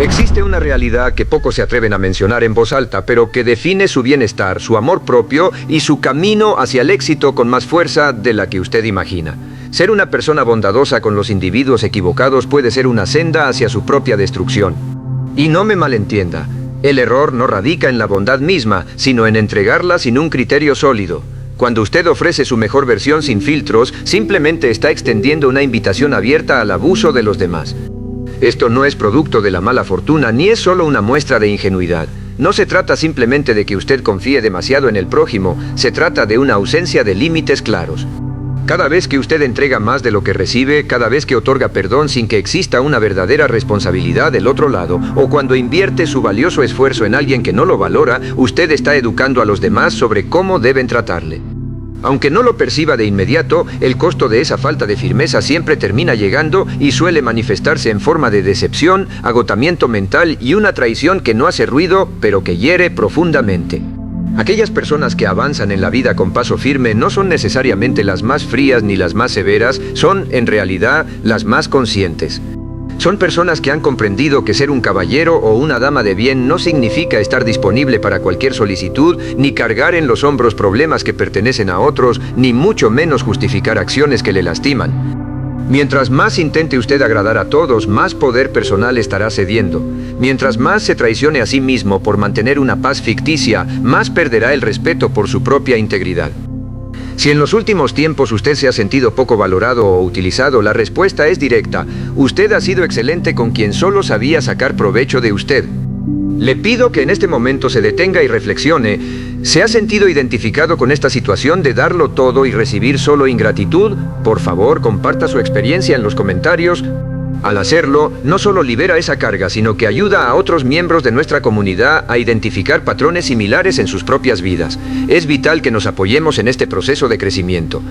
Existe una realidad que pocos se atreven a mencionar en voz alta, pero que define su bienestar, su amor propio y su camino hacia el éxito con más fuerza de la que usted imagina. Ser una persona bondadosa con los individuos equivocados puede ser una senda hacia su propia destrucción. Y no me malentienda, el error no radica en la bondad misma, sino en entregarla sin un criterio sólido. Cuando usted ofrece su mejor versión sin filtros, simplemente está extendiendo una invitación abierta al abuso de los demás. Esto no es producto de la mala fortuna, ni es solo una muestra de ingenuidad. No se trata simplemente de que usted confíe demasiado en el prójimo, se trata de una ausencia de límites claros. Cada vez que usted entrega más de lo que recibe, cada vez que otorga perdón sin que exista una verdadera responsabilidad del otro lado, o cuando invierte su valioso esfuerzo en alguien que no lo valora, usted está educando a los demás sobre cómo deben tratarle. Aunque no lo perciba de inmediato, el costo de esa falta de firmeza siempre termina llegando y suele manifestarse en forma de decepción, agotamiento mental y una traición que no hace ruido, pero que hiere profundamente. Aquellas personas que avanzan en la vida con paso firme no son necesariamente las más frías ni las más severas, son, en realidad, las más conscientes. Son personas que han comprendido que ser un caballero o una dama de bien no significa estar disponible para cualquier solicitud, ni cargar en los hombros problemas que pertenecen a otros, ni mucho menos justificar acciones que le lastiman. Mientras más intente usted agradar a todos, más poder personal estará cediendo. Mientras más se traicione a sí mismo por mantener una paz ficticia, más perderá el respeto por su propia integridad. Si en los últimos tiempos usted se ha sentido poco valorado o utilizado, la respuesta es directa. Usted ha sido excelente con quien solo sabía sacar provecho de usted. Le pido que en este momento se detenga y reflexione. ¿Se ha sentido identificado con esta situación de darlo todo y recibir solo ingratitud? Por favor, comparta su experiencia en los comentarios. Al hacerlo, no solo libera esa carga, sino que ayuda a otros miembros de nuestra comunidad a identificar patrones similares en sus propias vidas. Es vital que nos apoyemos en este proceso de crecimiento.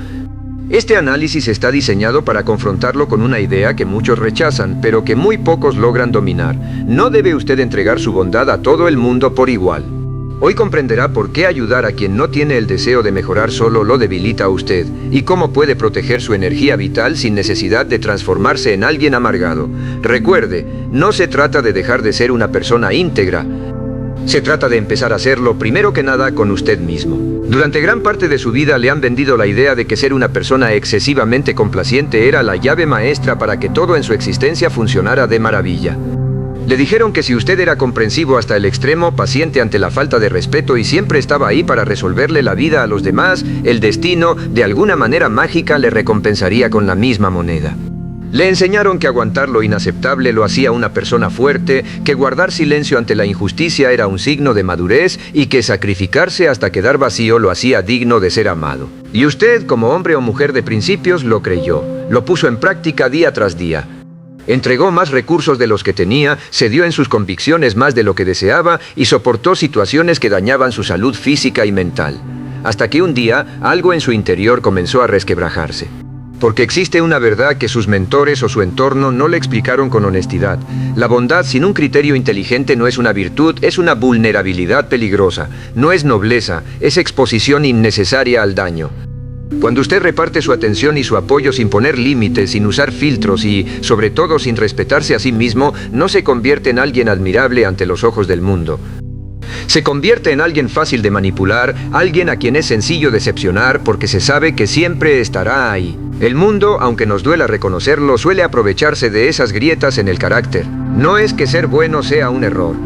Este análisis está diseñado para confrontarlo con una idea que muchos rechazan, pero que muy pocos logran dominar. No debe usted entregar su bondad a todo el mundo por igual. Hoy comprenderá por qué ayudar a quien no tiene el deseo de mejorar solo lo debilita a usted, y cómo puede proteger su energía vital sin necesidad de transformarse en alguien amargado. Recuerde, no se trata de dejar de ser una persona íntegra. Se trata de empezar a hacerlo primero que nada con usted mismo. Durante gran parte de su vida le han vendido la idea de que ser una persona excesivamente complaciente era la llave maestra para que todo en su existencia funcionara de maravilla. Le dijeron que si usted era comprensivo hasta el extremo, paciente ante la falta de respeto y siempre estaba ahí para resolverle la vida a los demás, el destino, de alguna manera mágica, le recompensaría con la misma moneda. Le enseñaron que aguantar lo inaceptable lo hacía una persona fuerte, que guardar silencio ante la injusticia era un signo de madurez y que sacrificarse hasta quedar vacío lo hacía digno de ser amado. Y usted, como hombre o mujer de principios, lo creyó, lo puso en práctica día tras día. Entregó más recursos de los que tenía, cedió en sus convicciones más de lo que deseaba y soportó situaciones que dañaban su salud física y mental. Hasta que un día, algo en su interior comenzó a resquebrajarse. Porque existe una verdad que sus mentores o su entorno no le explicaron con honestidad. La bondad sin un criterio inteligente no es una virtud, es una vulnerabilidad peligrosa. No es nobleza, es exposición innecesaria al daño. Cuando usted reparte su atención y su apoyo sin poner límites, sin usar filtros y, sobre todo, sin respetarse a sí mismo, no se convierte en alguien admirable ante los ojos del mundo. Se convierte en alguien fácil de manipular, alguien a quien es sencillo decepcionar porque se sabe que siempre estará ahí. El mundo, aunque nos duela reconocerlo, suele aprovecharse de esas grietas en el carácter. No es que ser bueno sea un error.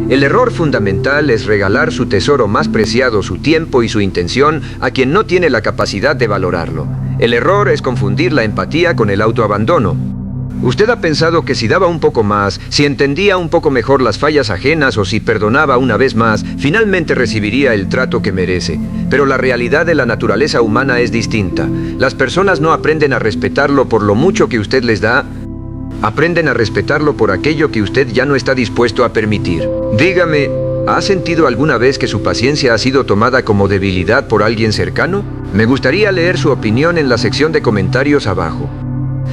El error fundamental es regalar su tesoro más preciado, su tiempo y su intención, a quien no tiene la capacidad de valorarlo. El error es confundir la empatía con el autoabandono. Usted ha pensado que si daba un poco más, si entendía un poco mejor las fallas ajenas o si perdonaba una vez más, finalmente recibiría el trato que merece. Pero la realidad de la naturaleza humana es distinta. Las personas no aprenden a respetarlo por lo mucho que usted les da, aprenden a respetarlo por aquello que usted ya no está dispuesto a permitir. Dígame, ¿ha sentido alguna vez que su paciencia ha sido tomada como debilidad por alguien cercano? Me gustaría leer su opinión en la sección de comentarios abajo.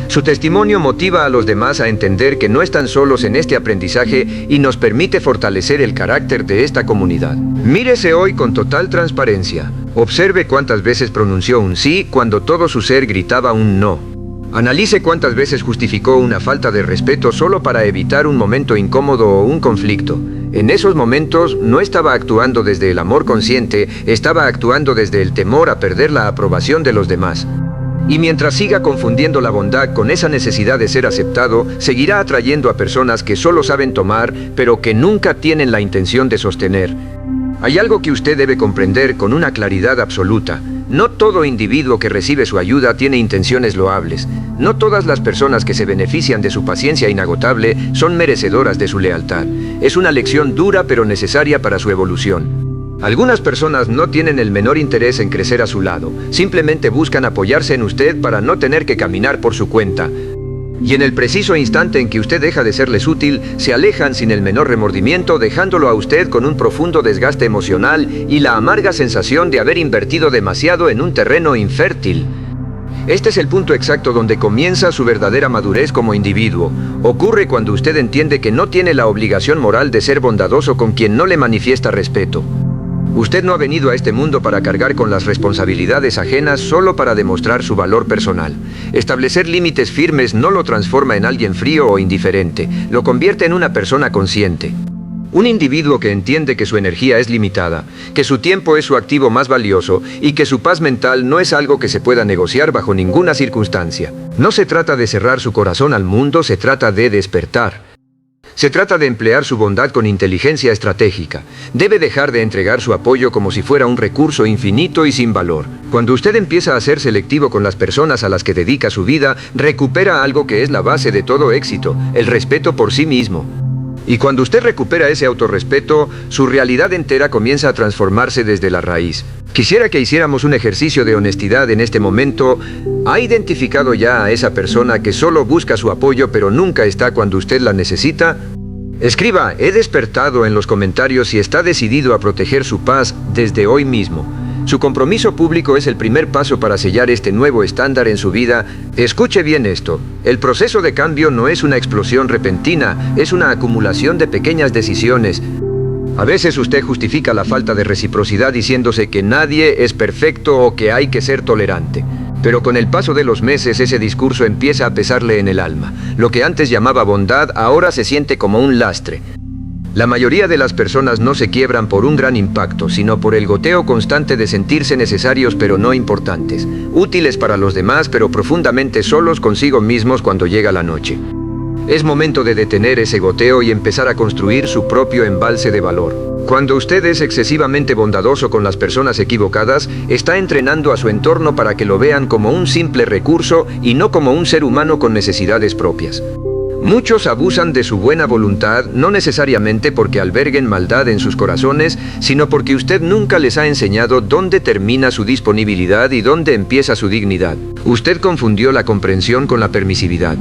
Su testimonio motiva a los demás a entender que no están solos en este aprendizaje y nos permite fortalecer el carácter de esta comunidad. Mírese hoy con total transparencia. Observe cuántas veces pronunció un sí cuando todo su ser gritaba un no. Analice cuántas veces justificó una falta de respeto solo para evitar un momento incómodo o un conflicto. En esos momentos no estaba actuando desde el amor consciente, estaba actuando desde el temor a perder la aprobación de los demás. Y mientras siga confundiendo la bondad con esa necesidad de ser aceptado, seguirá atrayendo a personas que solo saben tomar, pero que nunca tienen la intención de sostener. Hay algo que usted debe comprender con una claridad absoluta. No todo individuo que recibe su ayuda tiene intenciones loables. No todas las personas que se benefician de su paciencia inagotable son merecedoras de su lealtad. Es una lección dura pero necesaria para su evolución. Algunas personas no tienen el menor interés en crecer a su lado. Simplemente buscan apoyarse en usted para no tener que caminar por su cuenta. Y en el preciso instante en que usted deja de serles útil, se alejan sin el menor remordimiento, dejándolo a usted con un profundo desgaste emocional y la amarga sensación de haber invertido demasiado en un terreno infértil. Este es el punto exacto donde comienza su verdadera madurez como individuo. Ocurre cuando usted entiende que no tiene la obligación moral de ser bondadoso con quien no le manifiesta respeto. Usted no ha venido a este mundo para cargar con las responsabilidades ajenas solo para demostrar su valor personal. Establecer límites firmes no lo transforma en alguien frío o indiferente, lo convierte en una persona consciente. Un individuo que entiende que su energía es limitada, que su tiempo es su activo más valioso y que su paz mental no es algo que se pueda negociar bajo ninguna circunstancia. No se trata de cerrar su corazón al mundo, se trata de despertar. Se trata de emplear su bondad con inteligencia estratégica. Debe dejar de entregar su apoyo como si fuera un recurso infinito y sin valor. Cuando usted empieza a ser selectivo con las personas a las que dedica su vida, recupera algo que es la base de todo éxito, el respeto por sí mismo. Y cuando usted recupera ese autorrespeto, su realidad entera comienza a transformarse desde la raíz. Quisiera que hiciéramos un ejercicio de honestidad en este momento. ¿Ha identificado ya a esa persona que solo busca su apoyo pero nunca está cuando usted la necesita? Escriba, he despertado en los comentarios si está decidido a proteger su paz desde hoy mismo. Su compromiso público es el primer paso para sellar este nuevo estándar en su vida. Escuche bien esto. El proceso de cambio no es una explosión repentina, es una acumulación de pequeñas decisiones. A veces usted justifica la falta de reciprocidad diciéndose que nadie es perfecto o que hay que ser tolerante. Pero con el paso de los meses ese discurso empieza a pesarle en el alma. Lo que antes llamaba bondad ahora se siente como un lastre. La mayoría de las personas no se quiebran por un gran impacto, sino por el goteo constante de sentirse necesarios pero no importantes, útiles para los demás pero profundamente solos consigo mismos cuando llega la noche. Es momento de detener ese goteo y empezar a construir su propio embalse de valor. Cuando usted es excesivamente bondadoso con las personas equivocadas, está entrenando a su entorno para que lo vean como un simple recurso y no como un ser humano con necesidades propias. Muchos abusan de su buena voluntad, no necesariamente porque alberguen maldad en sus corazones, sino porque usted nunca les ha enseñado dónde termina su disponibilidad y dónde empieza su dignidad. Usted confundió la comprensión con la permisividad.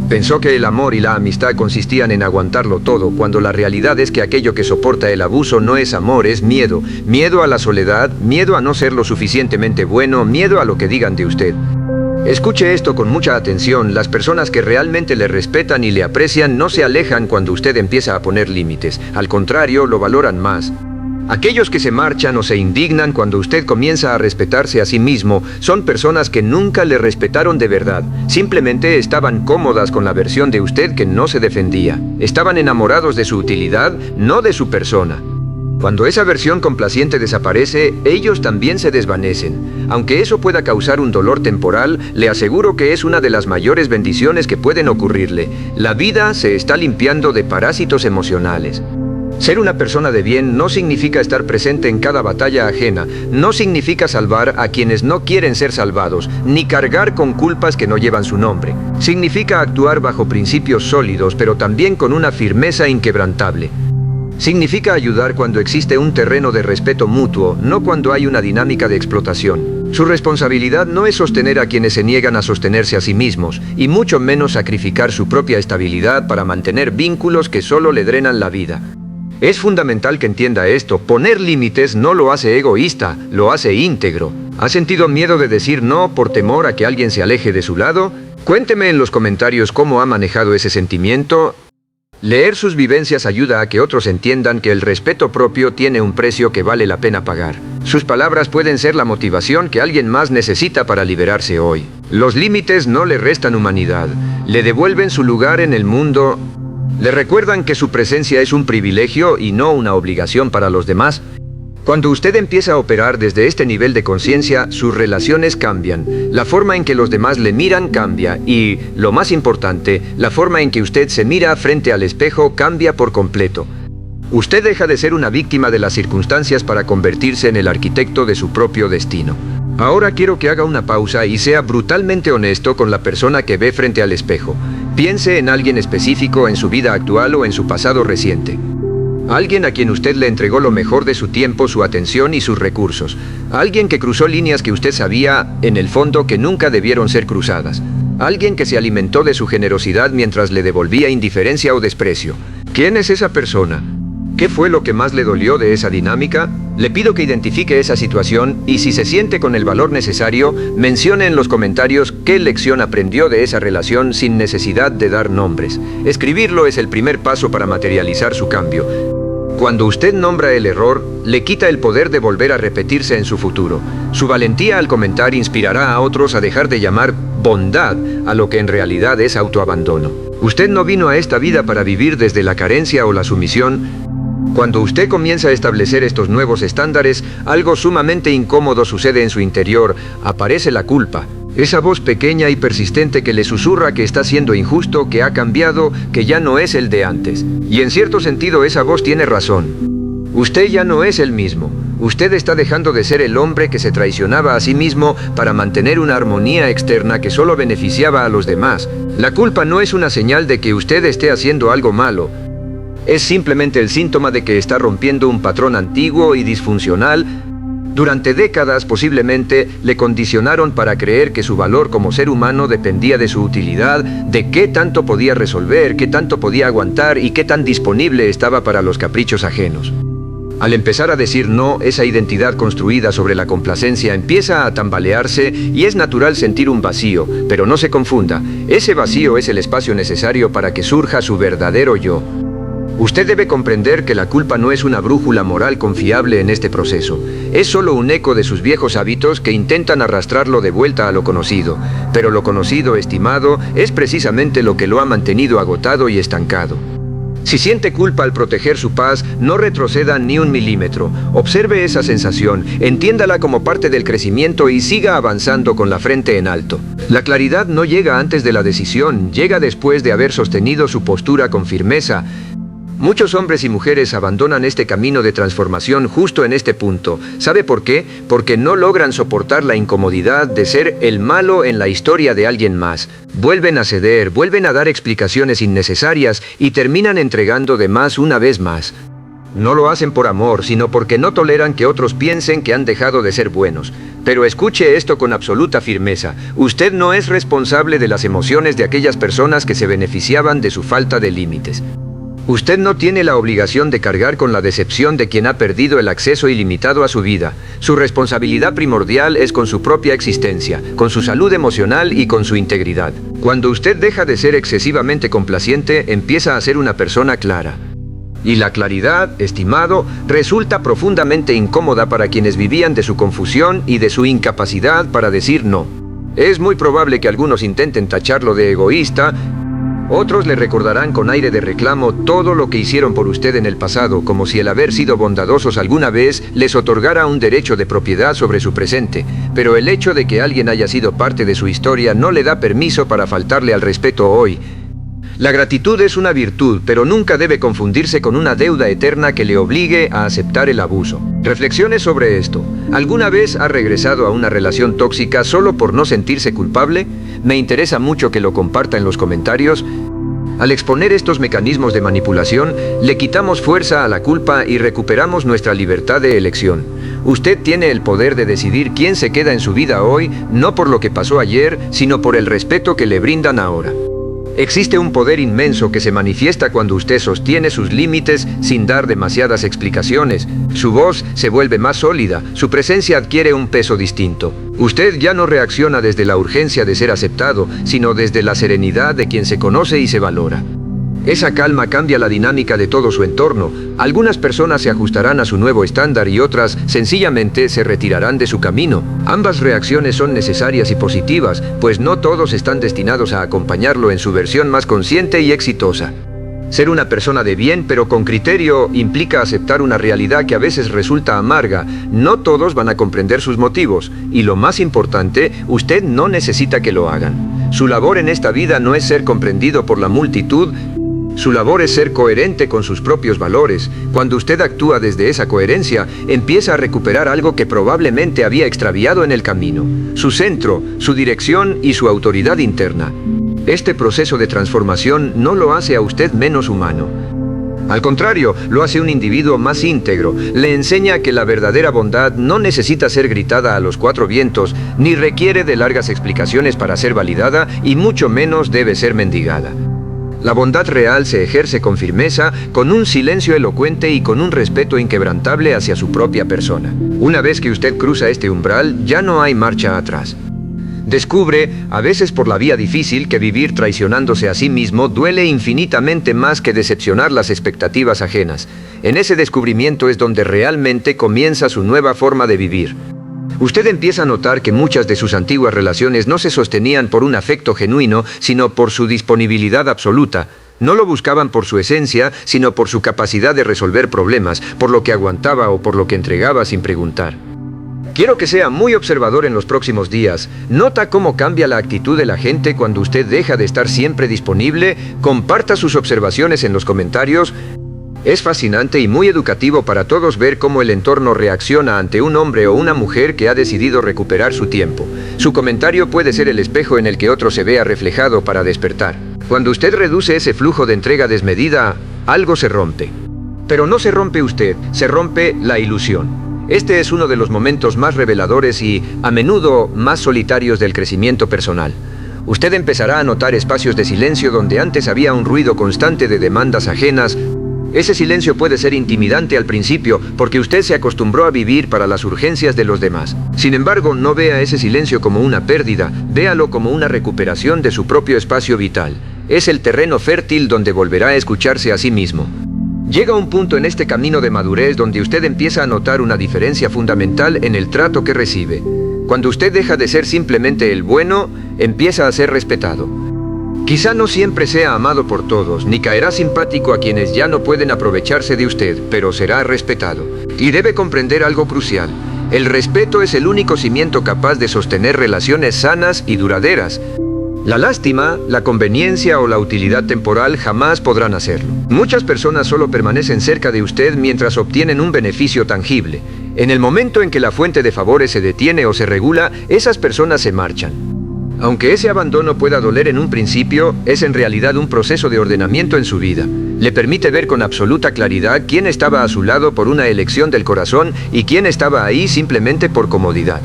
Pensó que el amor y la amistad consistían en aguantarlo todo, cuando la realidad es que aquello que soporta el abuso no es amor, es miedo. Miedo a la soledad, miedo a no ser lo suficientemente bueno, miedo a lo que digan de usted. Escuche esto con mucha atención. Las personas que realmente le respetan y le aprecian no se alejan cuando usted empieza a poner límites. Al contrario, lo valoran más. Aquellos que se marchan o se indignan cuando usted comienza a respetarse a sí mismo son personas que nunca le respetaron de verdad. Simplemente estaban cómodas con la versión de usted que no se defendía. Estaban enamorados de su utilidad, no de su persona. Cuando esa versión complaciente desaparece, ellos también se desvanecen. Aunque eso pueda causar un dolor temporal, le aseguro que es una de las mayores bendiciones que pueden ocurrirle. La vida se está limpiando de parásitos emocionales. Ser una persona de bien no significa estar presente en cada batalla ajena, no significa salvar a quienes no quieren ser salvados, ni cargar con culpas que no llevan su nombre. Significa actuar bajo principios sólidos, pero también con una firmeza inquebrantable. Significa ayudar cuando existe un terreno de respeto mutuo, no cuando hay una dinámica de explotación. Su responsabilidad no es sostener a quienes se niegan a sostenerse a sí mismos, y mucho menos sacrificar su propia estabilidad para mantener vínculos que solo le drenan la vida. Es fundamental que entienda esto. Poner límites no lo hace egoísta, lo hace íntegro. ¿Ha sentido miedo de decir no por temor a que alguien se aleje de su lado? Cuénteme en los comentarios cómo ha manejado ese sentimiento. Leer sus vivencias ayuda a que otros entiendan que el respeto propio tiene un precio que vale la pena pagar. Sus palabras pueden ser la motivación que alguien más necesita para liberarse hoy. Los límites no le restan humanidad, le devuelven su lugar en el mundo, le recuerdan que su presencia es un privilegio y no una obligación para los demás. Cuando usted empieza a operar desde este nivel de conciencia, sus relaciones cambian, la forma en que los demás le miran cambia y, lo más importante, la forma en que usted se mira frente al espejo cambia por completo. Usted deja de ser una víctima de las circunstancias para convertirse en el arquitecto de su propio destino. Ahora quiero que haga una pausa y sea brutalmente honesto con la persona que ve frente al espejo. Piense en alguien específico en su vida actual o en su pasado reciente. Alguien a quien usted le entregó lo mejor de su tiempo, su atención y sus recursos. Alguien que cruzó líneas que usted sabía, en el fondo, que nunca debieron ser cruzadas. Alguien que se alimentó de su generosidad mientras le devolvía indiferencia o desprecio. ¿Quién es esa persona? ¿Qué fue lo que más le dolió de esa dinámica? Le pido que identifique esa situación y si se siente con el valor necesario, mencione en los comentarios qué lección aprendió de esa relación sin necesidad de dar nombres. Escribirlo es el primer paso para materializar su cambio. Cuando usted nombra el error, le quita el poder de volver a repetirse en su futuro. Su valentía al comentar inspirará a otros a dejar de llamar bondad a lo que en realidad es autoabandono. Usted no vino a esta vida para vivir desde la carencia o la sumisión. Cuando usted comienza a establecer estos nuevos estándares, algo sumamente incómodo sucede en su interior. Aparece la culpa. Esa voz pequeña y persistente que le susurra que está siendo injusto, que ha cambiado, que ya no es el de antes. Y en cierto sentido esa voz tiene razón. Usted ya no es el mismo. Usted está dejando de ser el hombre que se traicionaba a sí mismo para mantener una armonía externa que solo beneficiaba a los demás. La culpa no es una señal de que usted esté haciendo algo malo. Es simplemente el síntoma de que está rompiendo un patrón antiguo y disfuncional. Durante décadas, posiblemente, le condicionaron para creer que su valor como ser humano dependía de su utilidad, de qué tanto podía resolver, qué tanto podía aguantar y qué tan disponible estaba para los caprichos ajenos. Al empezar a decir no, esa identidad construida sobre la complacencia empieza a tambalearse y es natural sentir un vacío, pero no se confunda, ese vacío es el espacio necesario para que surja su verdadero yo. Usted debe comprender que la culpa no es una brújula moral confiable en este proceso. Es solo un eco de sus viejos hábitos que intentan arrastrarlo de vuelta a lo conocido. Pero lo conocido, estimado, es precisamente lo que lo ha mantenido agotado y estancado. Si siente culpa al proteger su paz, no retroceda ni un milímetro. Observe esa sensación, entiéndala como parte del crecimiento y siga avanzando con la frente en alto. La claridad no llega antes de la decisión, llega después de haber sostenido su postura con firmeza. Muchos hombres y mujeres abandonan este camino de transformación justo en este punto. ¿Sabe por qué? Porque no logran soportar la incomodidad de ser el malo en la historia de alguien más. Vuelven a ceder, vuelven a dar explicaciones innecesarias y terminan entregando de más una vez más. No lo hacen por amor, sino porque no toleran que otros piensen que han dejado de ser buenos. Pero escuche esto con absoluta firmeza. Usted no es responsable de las emociones de aquellas personas que se beneficiaban de su falta de límites. Usted no tiene la obligación de cargar con la decepción de quien ha perdido el acceso ilimitado a su vida. Su responsabilidad primordial es con su propia existencia, con su salud emocional y con su integridad. Cuando usted deja de ser excesivamente complaciente, empieza a ser una persona clara. Y la claridad, estimado, resulta profundamente incómoda para quienes vivían de su confusión y de su incapacidad para decir no. Es muy probable que algunos intenten tacharlo de egoísta. Otros le recordarán con aire de reclamo todo lo que hicieron por usted en el pasado, como si el haber sido bondadosos alguna vez les otorgara un derecho de propiedad sobre su presente. Pero el hecho de que alguien haya sido parte de su historia no le da permiso para faltarle al respeto hoy. La gratitud es una virtud, pero nunca debe confundirse con una deuda eterna que le obligue a aceptar el abuso. Reflexione sobre esto. ¿Alguna vez ha regresado a una relación tóxica solo por no sentirse culpable? Me interesa mucho que lo comparta en los comentarios. Al exponer estos mecanismos de manipulación, le quitamos fuerza a la culpa y recuperamos nuestra libertad de elección. Usted tiene el poder de decidir quién se queda en su vida hoy, no por lo que pasó ayer, sino por el respeto que le brindan ahora. Existe un poder inmenso que se manifiesta cuando usted sostiene sus límites sin dar demasiadas explicaciones. Su voz se vuelve más sólida, su presencia adquiere un peso distinto. Usted ya no reacciona desde la urgencia de ser aceptado, sino desde la serenidad de quien se conoce y se valora. Esa calma cambia la dinámica de todo su entorno. Algunas personas se ajustarán a su nuevo estándar y otras sencillamente se retirarán de su camino. Ambas reacciones son necesarias y positivas, pues no todos están destinados a acompañarlo en su versión más consciente y exitosa. Ser una persona de bien pero con criterio implica aceptar una realidad que a veces resulta amarga. No todos van a comprender sus motivos y lo más importante, usted no necesita que lo hagan. Su labor en esta vida no es ser comprendido por la multitud. Su labor es ser coherente con sus propios valores. Cuando usted actúa desde esa coherencia, empieza a recuperar algo que probablemente había extraviado en el camino: su centro, su dirección y su autoridad interna. Este proceso de transformación no lo hace a usted menos humano. Al contrario, lo hace un individuo más íntegro. Le enseña que la verdadera bondad no necesita ser gritada a los cuatro vientos, ni requiere de largas explicaciones para ser validada, y mucho menos debe ser mendigada. La bondad real se ejerce con firmeza, con un silencio elocuente y con un respeto inquebrantable hacia su propia persona. Una vez que usted cruza este umbral, ya no hay marcha atrás. Descubre, a veces por la vía difícil, que vivir traicionándose a sí mismo duele infinitamente más que decepcionar las expectativas ajenas. En ese descubrimiento es donde realmente comienza su nueva forma de vivir. Usted empieza a notar que muchas de sus antiguas relaciones no se sostenían por un afecto genuino, sino por su disponibilidad absoluta. No lo buscaban por su esencia, sino por su capacidad de resolver problemas, por lo que aguantaba o por lo que entregaba sin preguntar. Quiero que sea muy observador en los próximos días. Nota cómo cambia la actitud de la gente cuando usted deja de estar siempre disponible. Comparta sus observaciones en los comentarios. Es fascinante y muy educativo para todos ver cómo el entorno reacciona ante un hombre o una mujer que ha decidido recuperar su tiempo. Su comentario puede ser el espejo en el que otro se vea reflejado para despertar. Cuando usted reduce ese flujo de entrega desmedida, algo se rompe. Pero no se rompe usted, se rompe la ilusión. Este es uno de los momentos más reveladores y, a menudo, más solitarios del crecimiento personal. Usted empezará a notar espacios de silencio donde antes había un ruido constante de demandas ajenas. Ese silencio puede ser intimidante al principio porque usted se acostumbró a vivir para las urgencias de los demás. Sin embargo, no vea ese silencio como una pérdida, véalo como una recuperación de su propio espacio vital. Es el terreno fértil donde volverá a escucharse a sí mismo. Llega un punto en este camino de madurez donde usted empieza a notar una diferencia fundamental en el trato que recibe. Cuando usted deja de ser simplemente el bueno, empieza a ser respetado. Quizá no siempre sea amado por todos, ni caerá simpático a quienes ya no pueden aprovecharse de usted, pero será respetado. Y debe comprender algo crucial. El respeto es el único cimiento capaz de sostener relaciones sanas y duraderas. La lástima, la conveniencia o la utilidad temporal jamás podrán hacerlo. Muchas personas solo permanecen cerca de usted mientras obtienen un beneficio tangible. En el momento en que la fuente de favores se detiene o se regula, esas personas se marchan. Aunque ese abandono pueda doler en un principio, es en realidad un proceso de ordenamiento en su vida. Le permite ver con absoluta claridad quién estaba a su lado por una elección del corazón y quién estaba ahí simplemente por comodidad.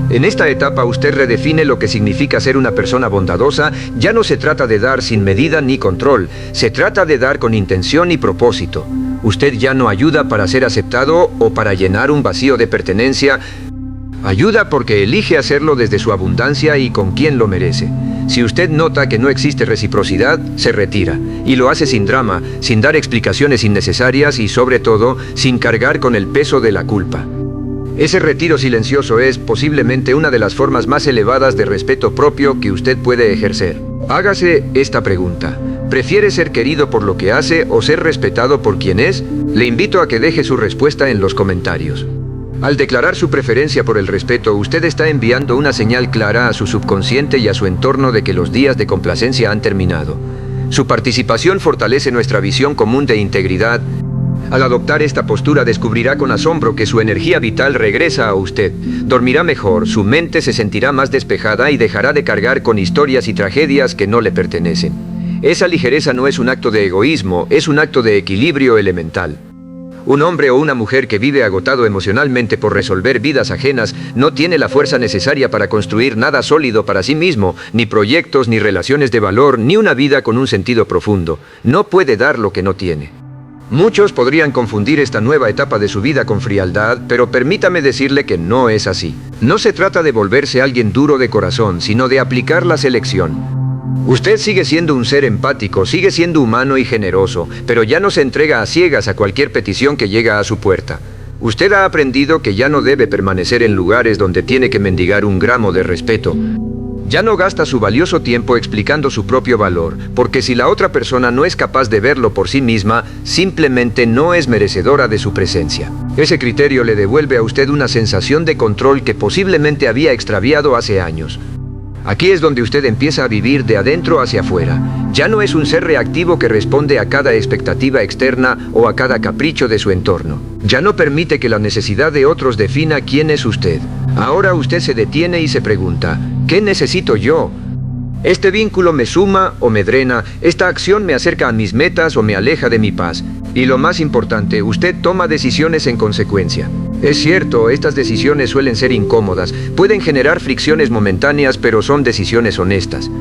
En esta etapa usted redefine lo que significa ser una persona bondadosa. Ya no se trata de dar sin medida ni control, se trata de dar con intención y propósito. Usted ya no ayuda para ser aceptado o para llenar un vacío de pertenencia. Ayuda porque elige hacerlo desde su abundancia y con quien lo merece. Si usted nota que no existe reciprocidad, se retira. Y lo hace sin drama, sin dar explicaciones innecesarias y, sobre todo, sin cargar con el peso de la culpa. Ese retiro silencioso es posiblemente una de las formas más elevadas de respeto propio que usted puede ejercer. Hágase esta pregunta: ¿prefiere ser querido por lo que hace o ser respetado por quien es? Le invito a que deje su respuesta en los comentarios. Al declarar su preferencia por el respeto, usted está enviando una señal clara a su subconsciente y a su entorno de que los días de complacencia han terminado. Su participación fortalece nuestra visión común de integridad. Al adoptar esta postura, descubrirá con asombro que su energía vital regresa a usted. Dormirá mejor, su mente se sentirá más despejada y dejará de cargar con historias y tragedias que no le pertenecen. Esa ligereza no es un acto de egoísmo, es un acto de equilibrio elemental. Un hombre o una mujer que vive agotado emocionalmente por resolver vidas ajenas no tiene la fuerza necesaria para construir nada sólido para sí mismo, ni proyectos, ni relaciones de valor, ni una vida con un sentido profundo. No puede dar lo que no tiene. Muchos podrían confundir esta nueva etapa de su vida con frialdad, pero permítame decirle que no es así. No se trata de volverse alguien duro de corazón, sino de aplicar la selección. Usted sigue siendo un ser empático, sigue siendo humano y generoso, pero ya no se entrega a ciegas a cualquier petición que llega a su puerta. Usted ha aprendido que ya no debe permanecer en lugares donde tiene que mendigar un gramo de respeto. Ya no gasta su valioso tiempo explicando su propio valor, porque si la otra persona no es capaz de verlo por sí misma, simplemente no es merecedora de su presencia. Ese criterio le devuelve a usted una sensación de control que posiblemente había extraviado hace años. Aquí es donde usted empieza a vivir de adentro hacia afuera. Ya no es un ser reactivo que responde a cada expectativa externa o a cada capricho de su entorno. Ya no permite que la necesidad de otros defina quién es usted. Ahora usted se detiene y se pregunta, ¿qué necesito yo? ¿Este vínculo me suma o me drena? ¿Esta acción me acerca a mis metas o me aleja de mi paz? Y lo más importante, usted toma decisiones en consecuencia. Es cierto, estas decisiones suelen ser incómodas, pueden generar fricciones momentáneas, pero son decisiones honestas.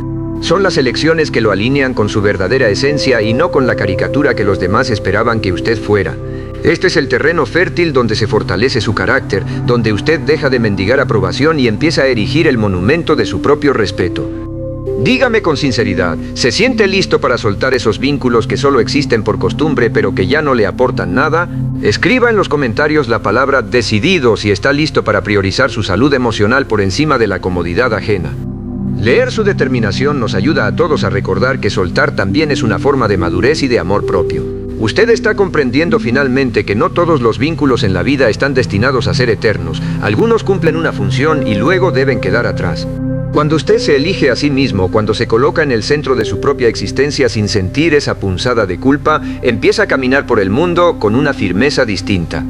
Son las elecciones que lo alinean con su verdadera esencia y no con la caricatura que los demás esperaban que usted fuera. Este es el terreno fértil donde se fortalece su carácter, donde usted deja de mendigar aprobación y empieza a erigir el monumento de su propio respeto. Dígame con sinceridad, ¿se siente listo para soltar esos vínculos que solo existen por costumbre pero que ya no le aportan nada? Escriba en los comentarios la palabra decidido si está listo para priorizar su salud emocional por encima de la comodidad ajena. Leer su determinación nos ayuda a todos a recordar que soltar también es una forma de madurez y de amor propio. Usted está comprendiendo finalmente que no todos los vínculos en la vida están destinados a ser eternos. Algunos cumplen una función y luego deben quedar atrás. Cuando usted se elige a sí mismo, cuando se coloca en el centro de su propia existencia sin sentir esa punzada de culpa, empieza a caminar por el mundo con una firmeza distinta.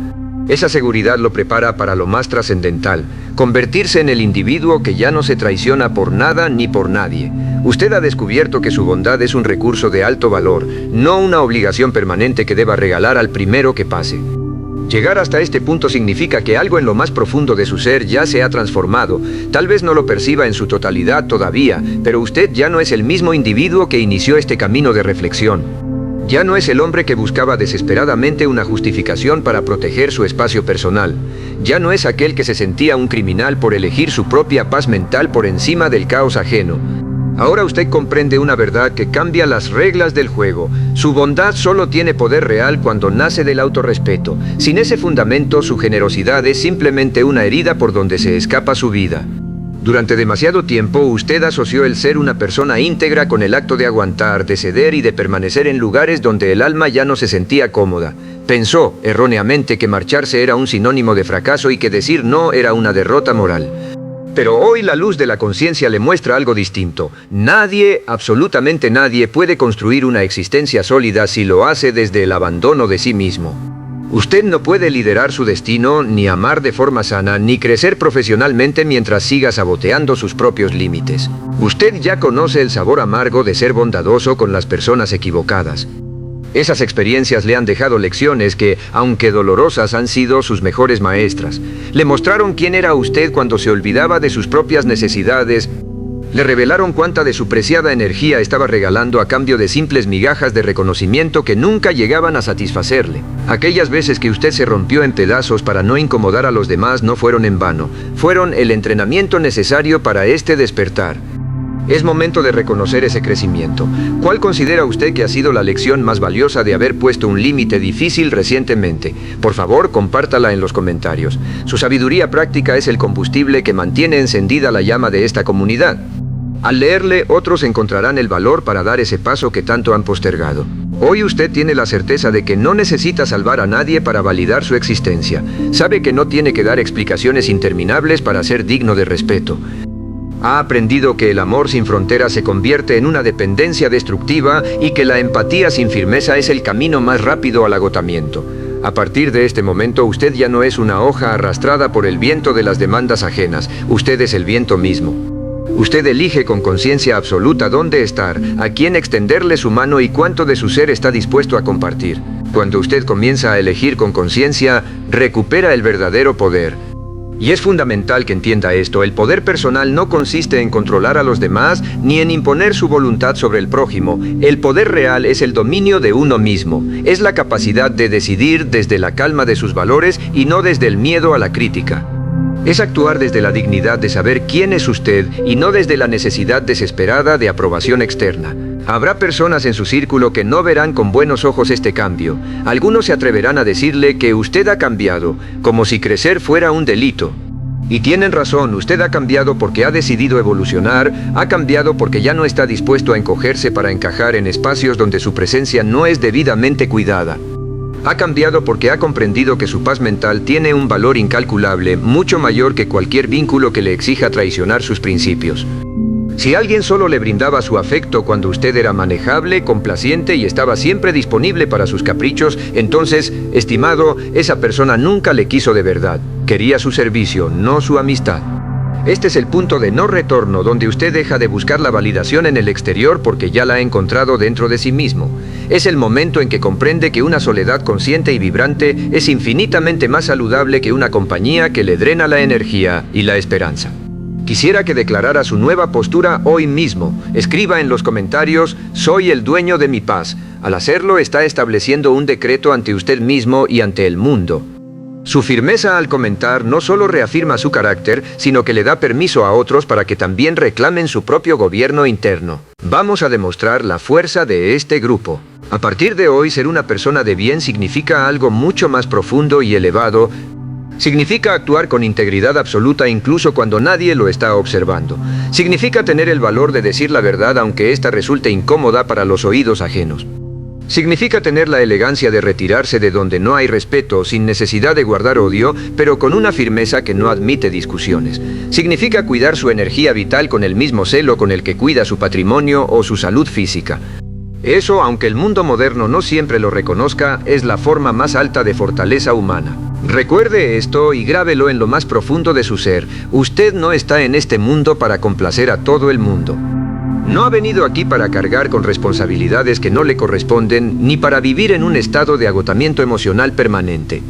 Esa seguridad lo prepara para lo más trascendental, convertirse en el individuo que ya no se traiciona por nada ni por nadie. Usted ha descubierto que su bondad es un recurso de alto valor, no una obligación permanente que deba regalar al primero que pase. Llegar hasta este punto significa que algo en lo más profundo de su ser ya se ha transformado. Tal vez no lo perciba en su totalidad todavía, pero usted ya no es el mismo individuo que inició este camino de reflexión. Ya no es el hombre que buscaba desesperadamente una justificación para proteger su espacio personal. Ya no es aquel que se sentía un criminal por elegir su propia paz mental por encima del caos ajeno. Ahora usted comprende una verdad que cambia las reglas del juego. Su bondad solo tiene poder real cuando nace del autorrespeto. Sin ese fundamento, su generosidad es simplemente una herida por donde se escapa su vida. Durante demasiado tiempo, usted asoció el ser una persona íntegra con el acto de aguantar, de ceder y de permanecer en lugares donde el alma ya no se sentía cómoda. Pensó, erróneamente, que marcharse era un sinónimo de fracaso y que decir no era una derrota moral. Pero hoy la luz de la conciencia le muestra algo distinto. Nadie, absolutamente nadie, puede construir una existencia sólida si lo hace desde el abandono de sí mismo. Usted no puede liderar su destino, ni amar de forma sana, ni crecer profesionalmente mientras siga saboteando sus propios límites. Usted ya conoce el sabor amargo de ser bondadoso con las personas equivocadas. Esas experiencias le han dejado lecciones que, aunque dolorosas, han sido sus mejores maestras. Le mostraron quién era usted cuando se olvidaba de sus propias necesidades. Le revelaron cuánta de su preciada energía estaba regalando a cambio de simples migajas de reconocimiento que nunca llegaban a satisfacerle. Aquellas veces que usted se rompió en pedazos para no incomodar a los demás no fueron en vano. Fueron el entrenamiento necesario para este despertar. Es momento de reconocer ese crecimiento. ¿Cuál considera usted que ha sido la lección más valiosa de haber puesto un límite difícil recientemente? Por favor, compártala en los comentarios. Su sabiduría práctica es el combustible que mantiene encendida la llama de esta comunidad. Al leerle, otros encontrarán el valor para dar ese paso que tanto han postergado. Hoy usted tiene la certeza de que no necesita salvar a nadie para validar su existencia. Sabe que no tiene que dar explicaciones interminables para ser digno de respeto. Ha aprendido que el amor sin fronteras se convierte en una dependencia destructiva y que la empatía sin firmeza es el camino más rápido al agotamiento. A partir de este momento, usted ya no es una hoja arrastrada por el viento de las demandas ajenas. Usted es el viento mismo. Usted elige con conciencia absoluta dónde estar, a quién extenderle su mano y cuánto de su ser está dispuesto a compartir. Cuando usted comienza a elegir con conciencia, recupera el verdadero poder. Y es fundamental que entienda esto, el poder personal no consiste en controlar a los demás ni en imponer su voluntad sobre el prójimo. El poder real es el dominio de uno mismo, es la capacidad de decidir desde la calma de sus valores y no desde el miedo a la crítica. Es actuar desde la dignidad de saber quién es usted y no desde la necesidad desesperada de aprobación externa. Habrá personas en su círculo que no verán con buenos ojos este cambio. Algunos se atreverán a decirle que usted ha cambiado, como si crecer fuera un delito. Y tienen razón, usted ha cambiado porque ha decidido evolucionar, ha cambiado porque ya no está dispuesto a encogerse para encajar en espacios donde su presencia no es debidamente cuidada. Ha cambiado porque ha comprendido que su paz mental tiene un valor incalculable, mucho mayor que cualquier vínculo que le exija traicionar sus principios. Si alguien solo le brindaba su afecto cuando usted era manejable, complaciente y estaba siempre disponible para sus caprichos, entonces, estimado, esa persona nunca le quiso de verdad. Quería su servicio, no su amistad. Este es el punto de no retorno, donde usted deja de buscar la validación en el exterior porque ya la ha encontrado dentro de sí mismo. Es el momento en que comprende que una soledad consciente y vibrante es infinitamente más saludable que una compañía que le drena la energía y la esperanza. Quisiera que declarara su nueva postura hoy mismo. Escriba en los comentarios: soy el dueño de mi paz. Al hacerlo, está estableciendo un decreto ante usted mismo y ante el mundo. Su firmeza al comentar no solo reafirma su carácter, sino que le da permiso a otros para que también reclamen su propio gobierno interno. Vamos a demostrar la fuerza de este grupo. A partir de hoy, ser una persona de bien significa algo mucho más profundo y elevado. Significa actuar con integridad absoluta incluso cuando nadie lo está observando. Significa tener el valor de decir la verdad aunque ésta resulte incómoda para los oídos ajenos. Significa tener la elegancia de retirarse de donde no hay respeto, sin necesidad de guardar odio, pero con una firmeza que no admite discusiones. Significa cuidar su energía vital con el mismo celo con el que cuida su patrimonio o su salud física. Eso, aunque el mundo moderno no siempre lo reconozca, es la forma más alta de fortaleza humana. Recuerde esto y grábelo en lo más profundo de su ser. Usted no está en este mundo para complacer a todo el mundo. No ha venido aquí para cargar con responsabilidades que no le corresponden, ni para vivir en un estado de agotamiento emocional permanente.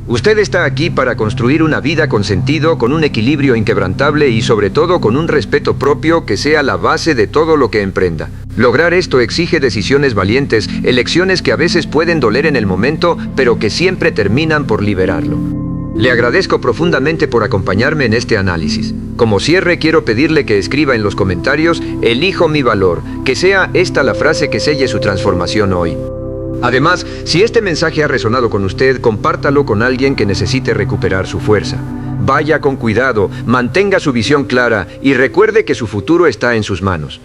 Usted está aquí para construir una vida con sentido, con un equilibrio inquebrantable y sobre todo con un respeto propio que sea la base de todo lo que emprenda. Lograr esto exige decisiones valientes, elecciones que a veces pueden doler en el momento, pero que siempre terminan por liberarlo. Le agradezco profundamente por acompañarme en este análisis. Como cierre, quiero pedirle que escriba en los comentarios: elijo mi valor, que sea esta la frase que selle su transformación hoy. Además, si este mensaje ha resonado con usted, compártalo con alguien que necesite recuperar su fuerza. Vaya con cuidado, mantenga su visión clara y recuerde que su futuro está en sus manos.